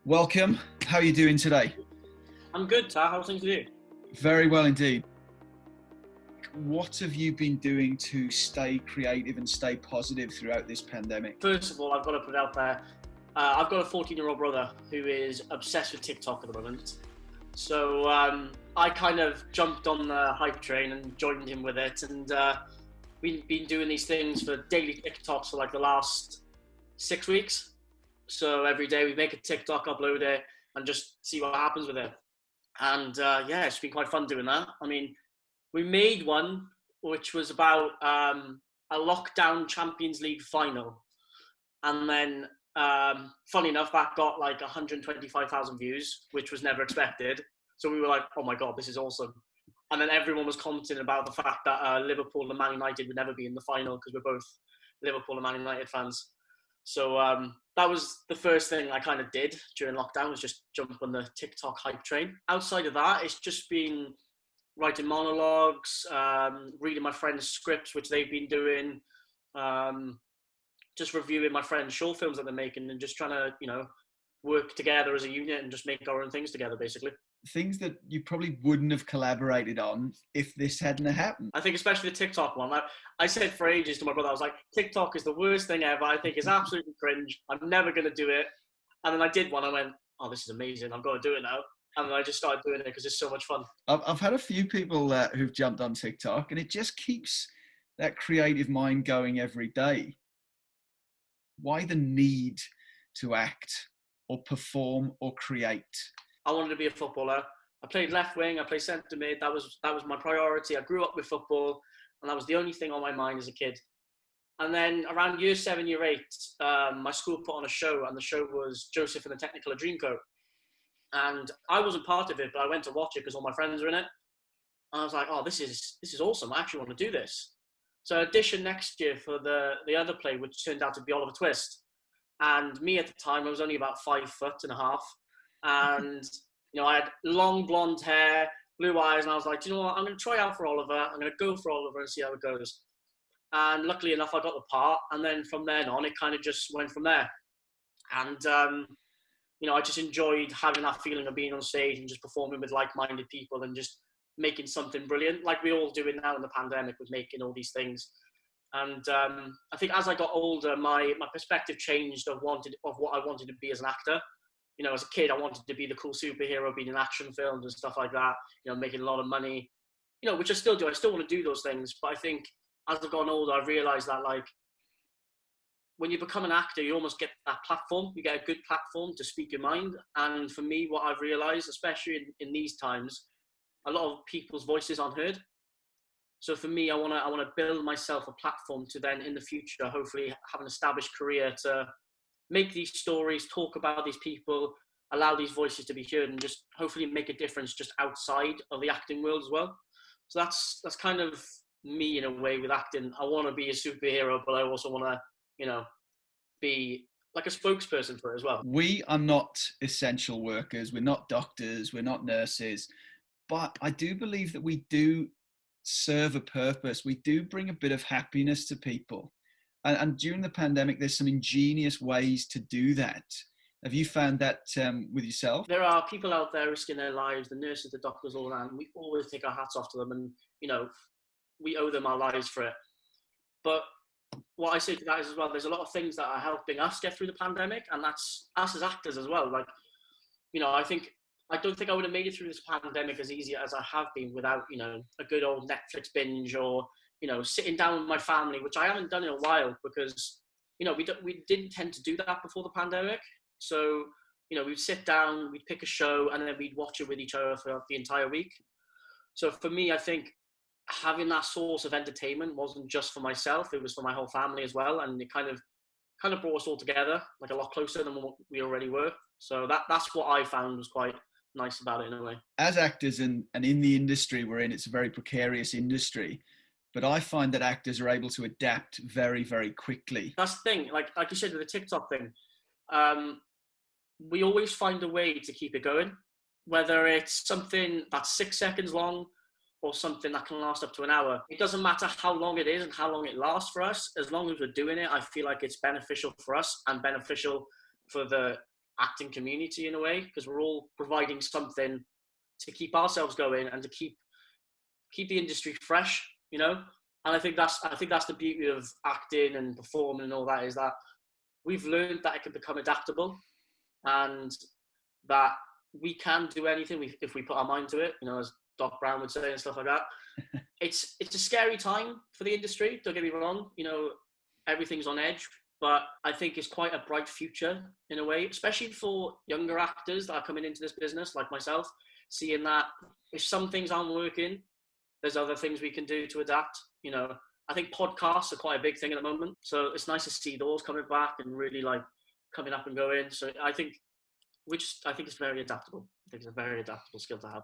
Welcome. How are you doing today? I'm good, Tar. How's things with you? Very well indeed. What have you been doing to stay creative and stay positive throughout this pandemic? First of all, I've got to put it out there. I've got a 14-year-old brother who is obsessed with TikTok at the moment. So I kind of jumped on the hype train and joined him with it. And we've been doing these things for daily TikToks for like the last 6 weeks. So every day we make a TikTok, upload it, and just see what happens with it. And yeah, it's been quite fun doing that. I mean, we made one which was about a lockdown Champions League final. And then, funny enough, that got like 125,000 views, which was never expected. So we were like, oh my God, this is awesome. And then everyone was commenting about the fact that Liverpool and Man United would never be in the final because we're both Liverpool and Man United fans. So that was the first thing I kind of did during lockdown, was just jump on the TikTok hype train. Outside of that, it's just been writing monologues, reading my friends' scripts, which they've been doing, just reviewing my friends' short films that they're making, and just trying to, work together as a unit and just make our own things together, basically. Things that you probably wouldn't have collaborated on if this hadn't happened. I think especially the TikTok one. I said for ages to my brother, I was like, TikTok is the worst thing ever. I think it's absolutely cringe. I'm never going to do it. And then I did one. I went, oh, this is amazing. I've got to do it now. And then I just started doing it because it's so much fun. I've had a few people who've jumped on TikTok, and it just keeps that creative mind going every day. Why the need to act or perform or create? I wanted to be a footballer. I played left wing, I played centre mid. That was my priority. I grew up with football, and that was the only thing on my mind as a kid. And then around year 7, year 8, my school put on a show, and the show was Joseph and the Technicolor Dreamcoat. And I wasn't part of it, but I went to watch it because all my friends were in it. And I was like, oh, this is awesome. I actually want to do this. So I auditioned next year for the other play, which turned out to be Oliver Twist. And me at the time, I was only about 5'1.5". And, I had long blonde hair, blue eyes. And I was like, you know what? I'm going to try out for Oliver. I'm going to go for Oliver and see how it goes. And luckily enough, I got the part. And then from then on, it kind of just went from there. And, I just enjoyed having that feeling of being on stage and just performing with like-minded people and just making something brilliant, like we all do it now in the pandemic with making all these things. And I think as I got older, my perspective changed of what I wanted to be as an actor. As a kid, I wanted to be the cool superhero, being in action films and stuff like that, making a lot of money, which I still do. I still want to do those things. But I think as I've gotten older, I've realized that, when you become an actor, you almost get that platform. You get a good platform to speak your mind. And for me, what I've realized, especially in these times, a lot of people's voices aren't heard. So for me, I want to build myself a platform to then, in the future, hopefully have an established career to make these stories, talk about these people, allow these voices to be heard, and just hopefully make a difference just outside of the acting world as well. So that's kind of me in a way with acting. I want to be a superhero, but I also want to, be like a spokesperson for it as well. We are not essential workers. We're not doctors. We're not nurses. But I do believe that we do serve a purpose. We do bring a bit of happiness to people. And during the pandemic, there's some ingenious ways to do that. Have you found that with yourself? There are people out there risking their lives, the nurses, the doctors, all around. We always take our hats off to them, and, we owe them our lives for it. But what I say to that is as well, there's a lot of things that are helping us get through the pandemic, and that's us as actors as well. I don't think I would have made it through this pandemic as easy as I have been without, a good old Netflix binge or, sitting down with my family, which I haven't done in a while because, we didn't tend to do that before the pandemic. So, we'd sit down, we'd pick a show, and then we'd watch it with each other for the entire week. So for me, I think having that source of entertainment wasn't just for myself, it was for my whole family as well. And it kind of brought us all together, like a lot closer than what we already were. So that's what I found was quite nice about it in a way. As actors and in the industry we're in, it's a very precarious industry. But I find that actors are able to adapt very, very quickly. That's the thing, like you said with the TikTok thing, we always find a way to keep it going, whether it's something that's 6 seconds long or something that can last up to an hour. It doesn't matter how long it is and how long it lasts for us. As long as we're doing it, I feel like it's beneficial for us and beneficial for the acting community in a way, because we're all providing something to keep ourselves going and to keep the industry fresh, you know. And I think that's the beauty of acting and performing and all that, is that we've learned that it can become adaptable, and that we can do anything if we put our mind to it, you know, as Doc Brown would say and stuff like that. It's a scary time for the industry, don't get me wrong, you know, everything's on edge, but I think it's quite a bright future in a way, especially for younger actors that are coming into this business like myself, seeing that if some things aren't working, there's other things we can do to adapt, you know. I think podcasts are quite a big thing at the moment, so it's nice to see those coming back and really like coming up and going. So I think it's very adaptable. I think it's a very adaptable skill to have.